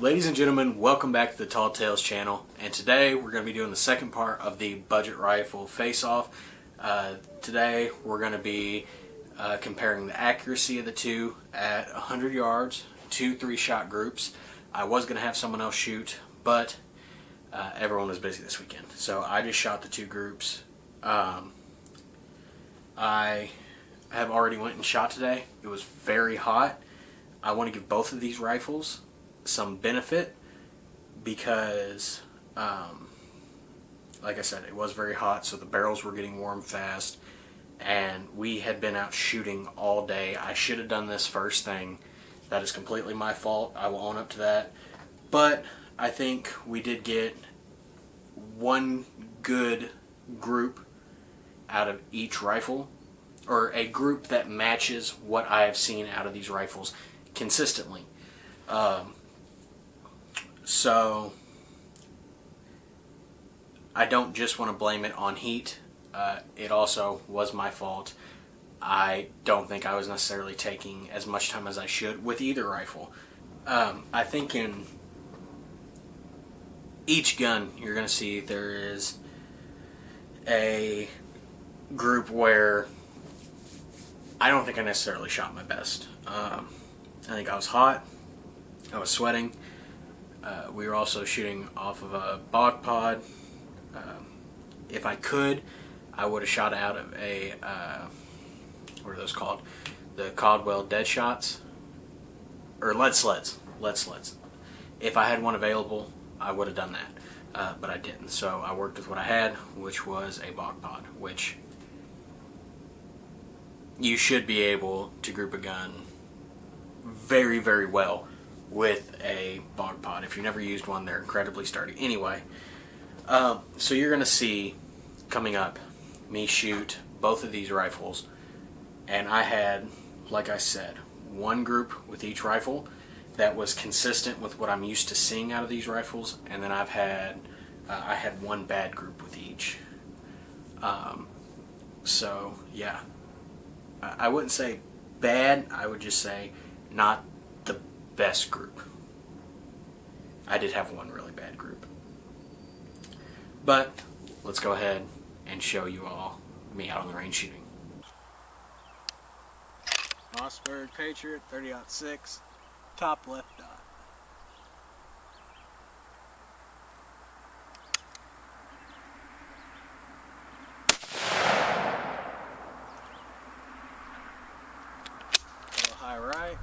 Ladies and gentlemen, welcome back to the Tall Tales channel, and today we're going to be doing the second part of the budget rifle face-off. Today we're going to be comparing the accuracy of the two at 100 yards, 2 3-shot groups. I was going to have someone else shoot, but everyone was busy this weekend, so I just shot the 2 groups. I have already went and shot today. It was very hot. I want to give both of these rifles some benefit because like I said, it was very hot, so the barrels were getting warm fast, and we had been out shooting all day. I should have done this first thing. That is completely my fault. I will own up to that, but I think we did get one good group out of each rifle, or a group that matches what I have seen out of these rifles consistently. So I don't just want to blame it on heat. It also was my fault. I don't think I was necessarily taking as much time as I should with either rifle. I think in each gun you're going to see there is a group where I don't think I necessarily shot my best. I think I was hot. I was sweating. We were also shooting off of a bog pod. If I could, I would have shot out of a, what are those called? The Caldwell dead shots? Or lead sleds. Lead sleds. If I had one available, I would have done that. But I didn't. So I worked with what I had, which was a bog pod, which you should be able to group a gun very, very well with a bog pod. If you've never used one, they're incredibly sturdy. Anyway, so you're going to see coming up me shoot both of these rifles, and I had, like I said, one group with each rifle that was consistent with what I'm used to seeing out of these rifles, and then I had one bad group with each. So yeah, I wouldn't say bad, I would just say not the best group. I did have one really bad group. But let's go ahead and show you all me out on the range shooting. Mossberg Patriot 30-06, top left dot. A little high right.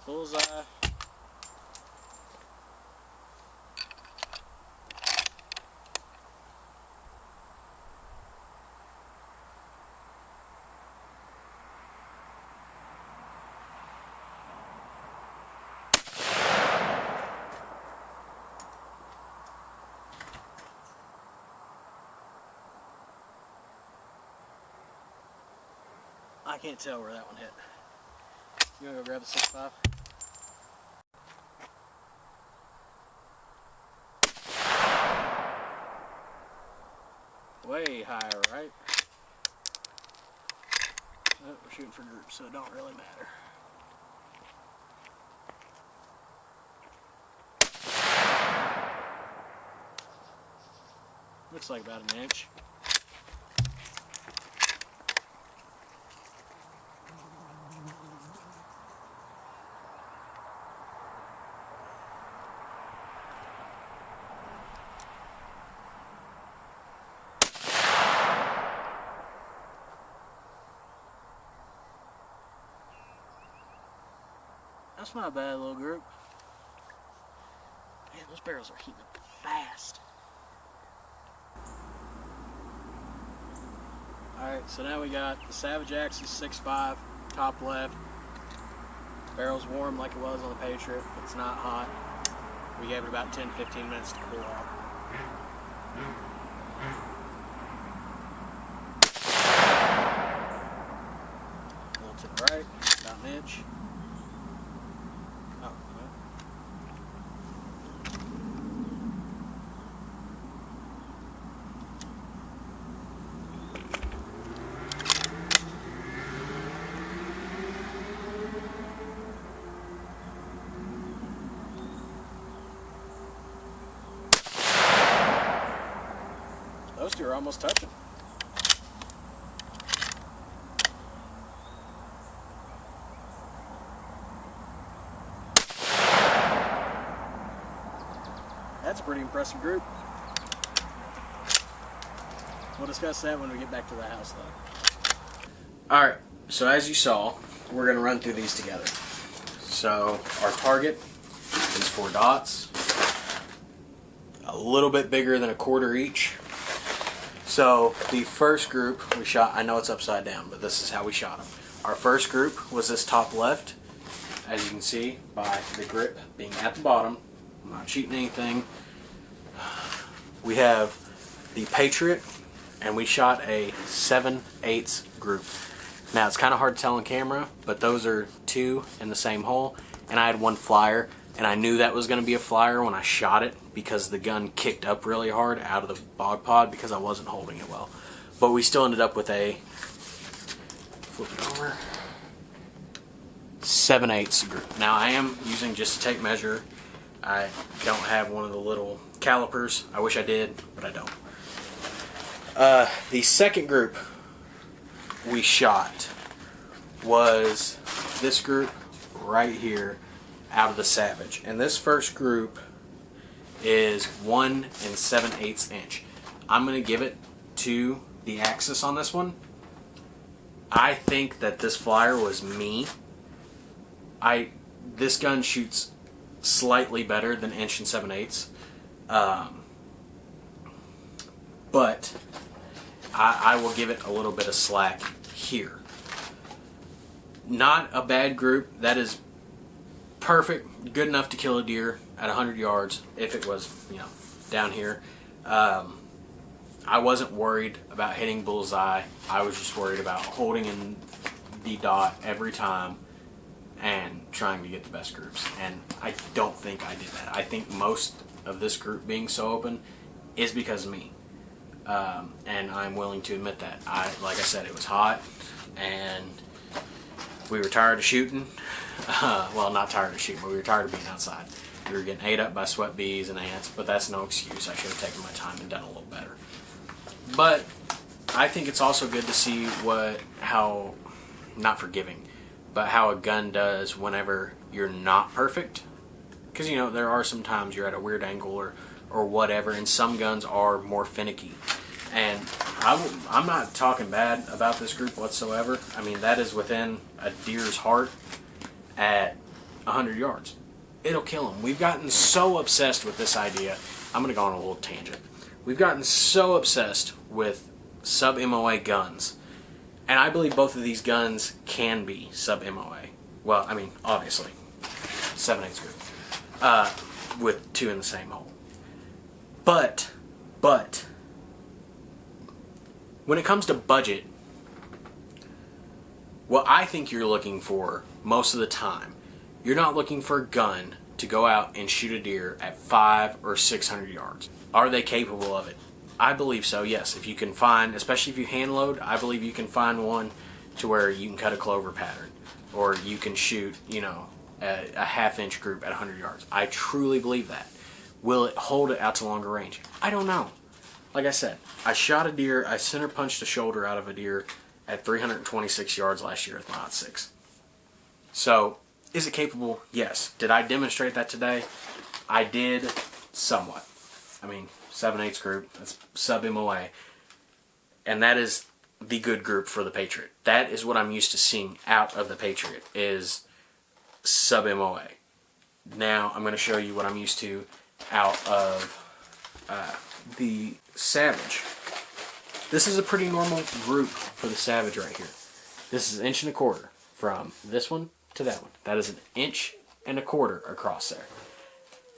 Bullseye. I can't tell where that one hit. You wanna go grab the 6.5? Way higher, right? Oh, we're shooting for groups, so it don't really matter. Looks like about an inch. That's not a bad little group. Man, those barrels are heating up fast. Alright, so now we got the Savage Axis 6.5, top left. Barrel's warm like it was on the Patriot. It's not hot. We gave it about 10-15 minutes to cool off. A little to the right, about an inch. Those two are almost touching. That's a pretty impressive group. We'll discuss that when we get back to the house, though. Alright, so as you saw, we're going to run through these together. So, our target is 4 dots. A little bit bigger than a quarter each. So, the first group we shot, I know it's upside down, but this is how we shot them. Our first group was this top left, as you can see, by the grip being at the bottom. I'm not cheating anything. We have the Patriot, and we shot a 7/8 group. Now it's kind of hard to tell on camera, but those are 2 in the same hole, and I had 1 flyer, and I knew that was going to be a flyer when I shot it because the gun kicked up really hard out of the bog pod because I wasn't holding it well. But we still ended up with a, flip it over, 7/8 group. Now I am using just a tape measure. I don't have one of the little calipers. I wish I did, but I don't. The second group we shot was this group right here out of the Savage. And this first group is 1 7/8 inch. I'm going to give it to the Axis on this one. I think that this flyer was me. This gun shoots slightly better than 1 7/8. But I will give it a little bit of slack here. Not a bad group. That is perfect, good enough to kill a deer at 100 yards if it was, down here. I wasn't worried about hitting bullseye. I was just worried about holding in the dot every time and trying to get the best groups. And I don't think I did that. I think most of this group being so open is because of me. And I'm willing to admit that. Like I said, it was hot, and we were tired of shooting. Well, not tired of shooting, but we were tired of being outside. We were getting ate up by sweat bees and ants, but that's no excuse. I should have taken my time and done a little better. But I think it's also good to see how, not forgiving, but how a gun does whenever you're not perfect. Because, there are some times you're at a weird angle or whatever, and some guns are more finicky. And I'm not talking bad about this group whatsoever. I mean, that is within a deer's heart at 100 yards. It'll kill him. We've gotten so obsessed with this idea. I'm going to go on a little tangent. We've gotten so obsessed with sub-MOA guns. And I believe both of these guns can be sub-MOA. Well, I mean, obviously, 7/8 group. With 2 in the same hole. But, when it comes to budget, what I think you're looking for most of the time, you're not looking for a gun to go out and shoot a deer at 500 or 600 yards. Are they capable of it? I believe so, yes. If you can find, especially if you hand load, I believe you can find one to where you can cut a clover pattern. Or you can shoot, a half-inch group at 100 yards. I truly believe that. Will it hold it out to longer range? I don't know. Like I said, I shot a deer, I center punched the shoulder out of a deer at 326 yards last year with my .6. So, is it capable? Yes. Did I demonstrate that today? I did somewhat. I mean, 7/8 group, that's sub-MOA. And that is the good group for the Patriot. That is what I'm used to seeing out of the Patriot, is sub-MOA. Now, I'm going to show you what I'm used to out of the Savage. This is a pretty normal group for the Savage right here. This is 1 1/4 from this one to that one. That is 1 1/4 across there.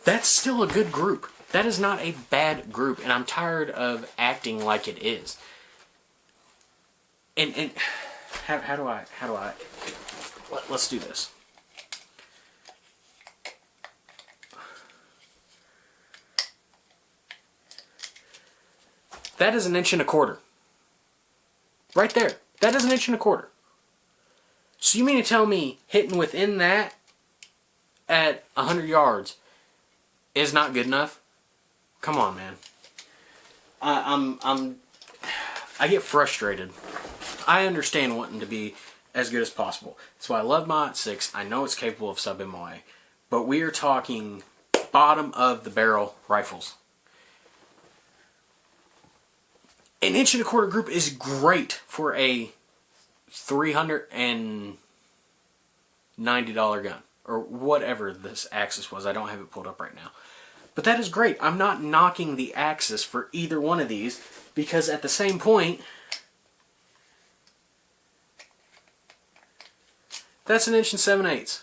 That's still a good group. That is not a bad group, and I'm tired of acting like it is. And how do I let's do this. That is 1 1/4. Right there. That is 1 1/4. So you mean to tell me hitting within that at 100 yards is not good enough? Come on, man. I get frustrated. I understand wanting to be as good as possible. That's why I love my .6. I know it's capable of sub-MOA. But we are talking bottom of the barrel rifles. An 1.25" group is great for a $390 gun. Or whatever this Axis was. I don't have it pulled up right now. But that is great. I'm not knocking the Axis for either one of these. Because at the same point, that's 1 7/8".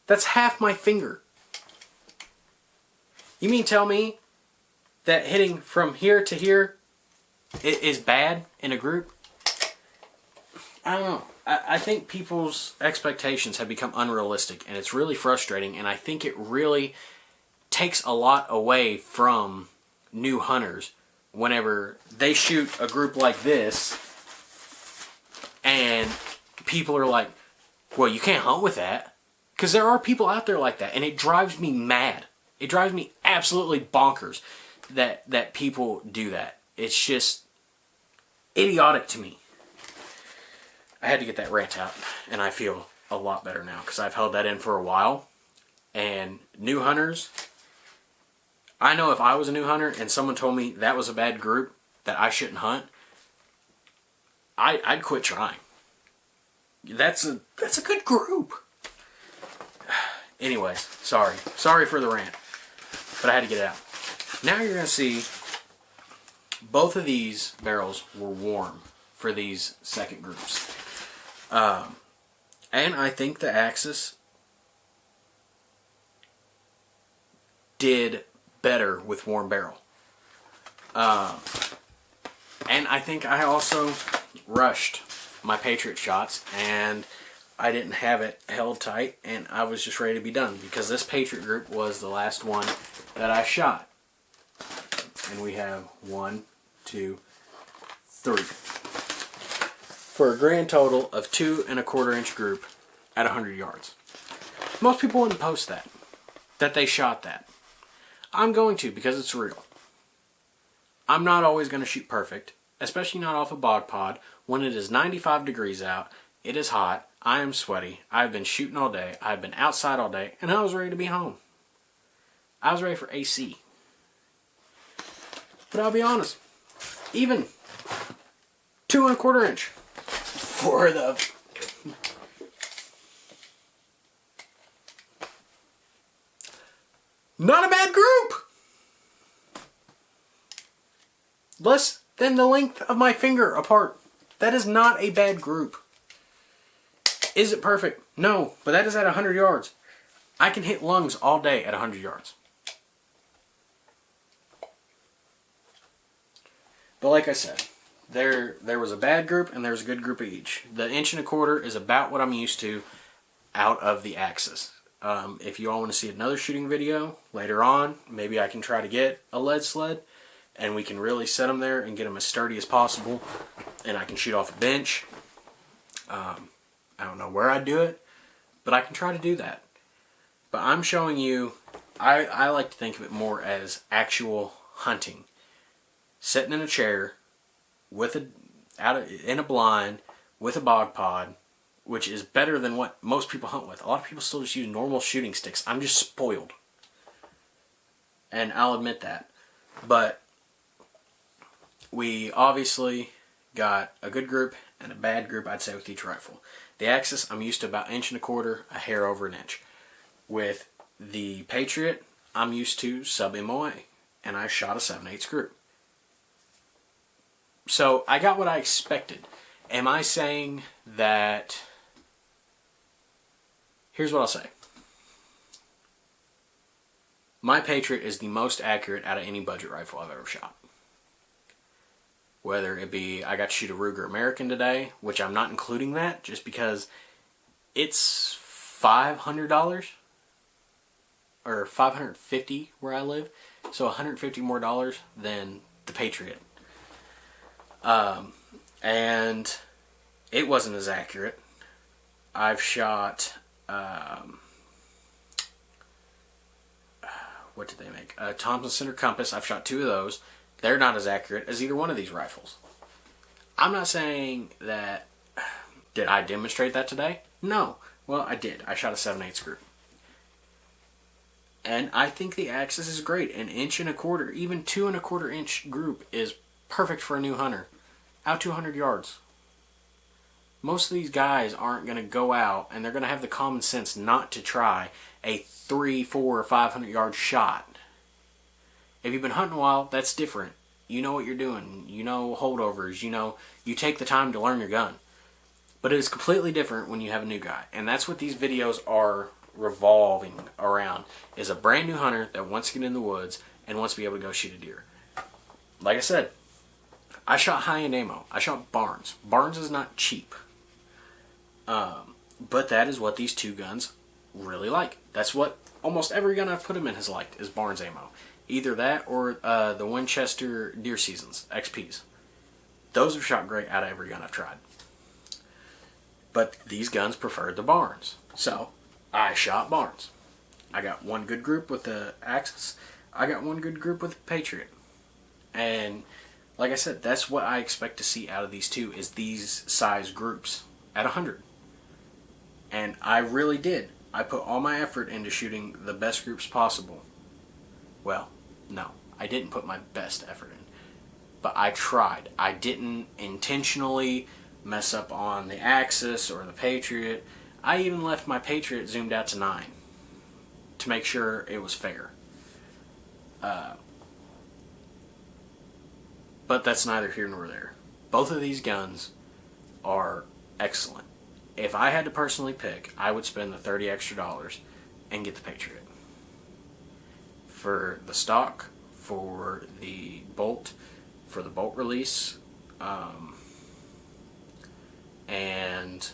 That's half my finger. You mean tell me that hitting from here to here is bad in a group? I don't know. I think people's expectations have become unrealistic, and it's really frustrating, and I think it really takes a lot away from new hunters whenever they shoot a group like this and people are like, well, you can't hunt with that. Because there are people out there like that, and it drives me mad. It drives me absolutely bonkers that people do that. It's just idiotic to me. I had to get that rant out, and I feel a lot better now because I've held that in for a while. And new hunters, I know if I was a new hunter and someone told me that was a bad group, that I shouldn't hunt, I'd quit trying. That's a good group. Anyways, sorry for the rant, but I had to get it out. Now you're going to see both of these barrels were warm for these second groups. And I think the Axis did better with warm barrel. And I think I also rushed my Patriot shots, and I didn't have it held tight, and I was just ready to be done because this Patriot group was the last one that I shot. And we have 1, 2, 3. For a grand total of 2 1/4" group at 100 yards. Most people wouldn't post that they shot that. I'm going to because it's real. I'm not always going to shoot perfect, especially not off a bog pod when it is 95 degrees out, it is hot, I am sweaty, I've been shooting all day, I've been outside all day, and I was ready to be home. I was ready for AC. But I'll be honest, even 2 1/4" for the not a bad group. Less than the length of my finger apart. That is not a bad group. Is it perfect? No, but that is at 100 yards. I can hit lungs all day at 100 yards. But like I said, there was a bad group and there's a good group of each. The 1 1/4" is about what I'm used to out of the Axis. If you all want to see another shooting video later on, maybe I can try to get a lead sled and we can really set them there and get them as sturdy as possible, and I can shoot off a bench. I don't know where I'd do it, but I can try to do that. But I'm showing you, I like to think of it more as actual hunting. Sitting in a chair with in a blind with a bog pod, which is better than what most people hunt with. A lot of people still just use normal shooting sticks. I'm just spoiled, and I'll admit that. But we obviously got a good group and a bad group, I'd say, with each rifle. The Axis, I'm used to about 1 1/4", a hair over an inch. With the Patriot, I'm used to sub-MOA, and I shot a 7/8 group. So I got what I expected. Am I saying that... Here's what I'll say. My Patriot is the most accurate out of any budget rifle I've ever shot. Whether it be, I got to shoot a Ruger American today, which I'm not including that, just because it's $500, or $550 where I live, so $150 more than the Patriot. And it wasn't as accurate. I've shot, what did they make? Thompson Center Compass. I've shot 2 of those. They're not as accurate as either one of these rifles. I'm not saying that. Did I demonstrate that today? No. Well, I did. I shot a 7/8 group. And I think the Axis is great. 1 1/4 inch, even 2 1/4 inch group is perfect for a new hunter. Out 200 yards. Most of these guys aren't going to go out and they're going to have the common sense not to try a 300, 400, or 500 yard shot. If you've been hunting a while, that's different. You know what you're doing. You know holdovers. You take the time to learn your gun. But it is completely different when you have a new guy. And that's what these videos are revolving around, is a brand new hunter that wants to get in the woods and wants to be able to go shoot a deer. Like I said, I shot high-end ammo. I shot Barnes. Barnes is not cheap. But that is what these 2 guns really like. That's what almost every gun I've put them in has liked, is Barnes ammo. Either that or the Winchester Deer Seasons, XPs. Those have shot great out of every gun I've tried. But these guns preferred the Barnes. So, I shot Barnes. I got 1 good group with the Axis. I got 1 good group with the Patriot. And, like I said, that's what I expect to see out of these 2, is these size groups at 100. And I really did. I put all my effort into shooting the best groups possible. Well, no, I didn't put my best effort in. But I tried. I didn't intentionally mess up on the Axis or the Patriot. I even left my Patriot zoomed out to 9 to make sure it was fair. But that's neither here nor there. Both of these guns are excellent. If I had to personally pick, I would spend the $30 extra and get the Patriot. For the stock, for the bolt release, and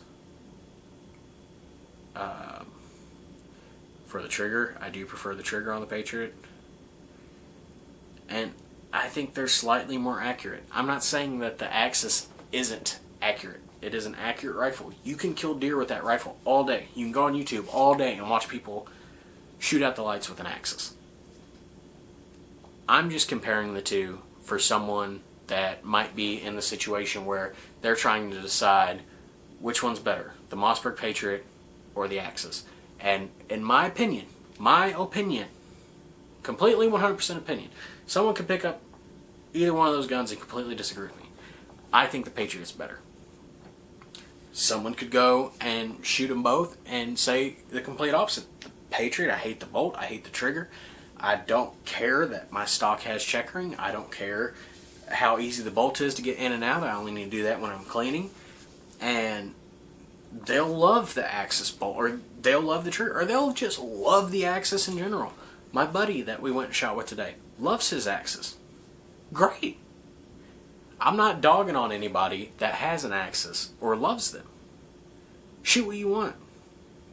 for the trigger, I do prefer the trigger on the Patriot. And I think they're slightly more accurate. I'm not saying that the Axis isn't accurate. It is an accurate rifle. You can kill deer with that rifle all day. You can go on YouTube all day and watch people shoot out the lights with an Axis. I'm just comparing the 2 for someone that might be in the situation where they're trying to decide which one's better, the Mossberg Patriot or the Axis. And in my opinion, completely 100% opinion, someone could pick up either one of those guns and completely disagree with me. I think the Patriot's better. Someone could go and shoot them both and say the complete opposite. The Patriot, I hate the bolt, I hate the trigger. I don't care that my stock has checkering. I don't care how easy the bolt is to get in and out. I only need to do that when I'm cleaning. And they'll love the Axis bolt, or they'll love the trigger, or they'll just love the Axis in general. My buddy that we went and shot with today loves his Axis. Great. I'm not dogging on anybody that has an Axis or loves them. Shoot what you want.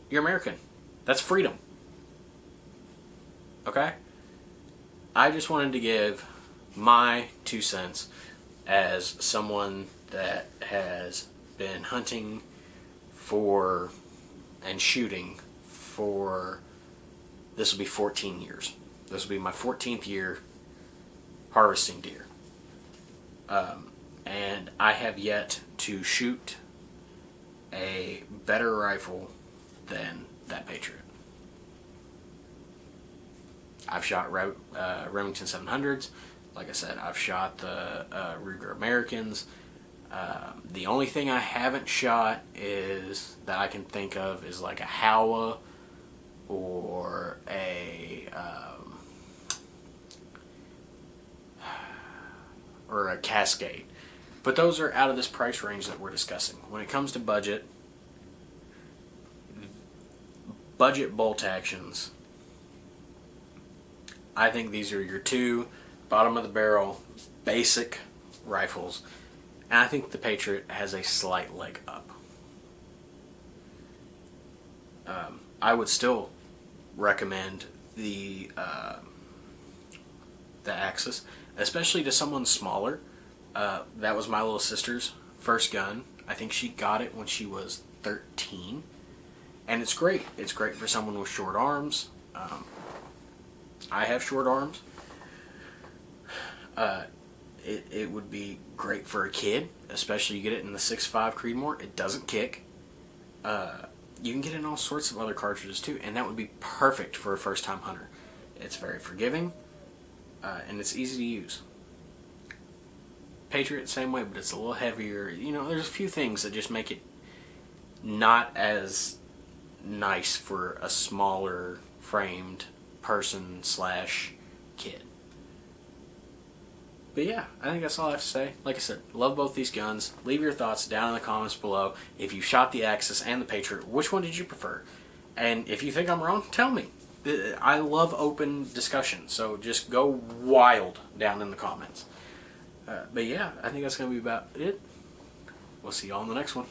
You're American. That's freedom. Okay? I just wanted to give my 2 cents as someone that has been hunting for and shooting for, this will be 14 years. This will be my 14th year harvesting deer. And I have yet to shoot a better rifle than that Patriot. I've shot Remington 700s. Like I said, I've shot the Ruger Americans. The only thing I haven't shot is, that I can think of, is like a Howa or a Cascade. But those are out of this price range that we're discussing. When it comes to budget bolt actions, I think these are your 2 bottom of the barrel basic rifles, and I think the Patriot has a slight leg up. I would still recommend the Axis, especially to someone smaller. That was my little sister's first gun. I think she got it when she was 13, and it's great. It's great for someone with short arms. I have short arms. It would be great for a kid, especially you get it in the 6.5 Creedmoor. It doesn't kick. You can get it in all sorts of other cartridges too, and that would be perfect for a first-time hunter. It's very forgiving, and it's easy to use. Patriot, same way, but it's a little heavier. You know, there's a few things that just make it not as nice for a smaller framed person / kid. But yeah, I think that's all I have to say. Like I said, love both these guns. Leave your thoughts down in the comments below. If you shot the Axis and the Patriot, which one did you prefer? And if you think I'm wrong, tell me. I love open discussion, so just go wild down in the comments. But yeah, I think that's going to be about it. We'll see you all in the next one.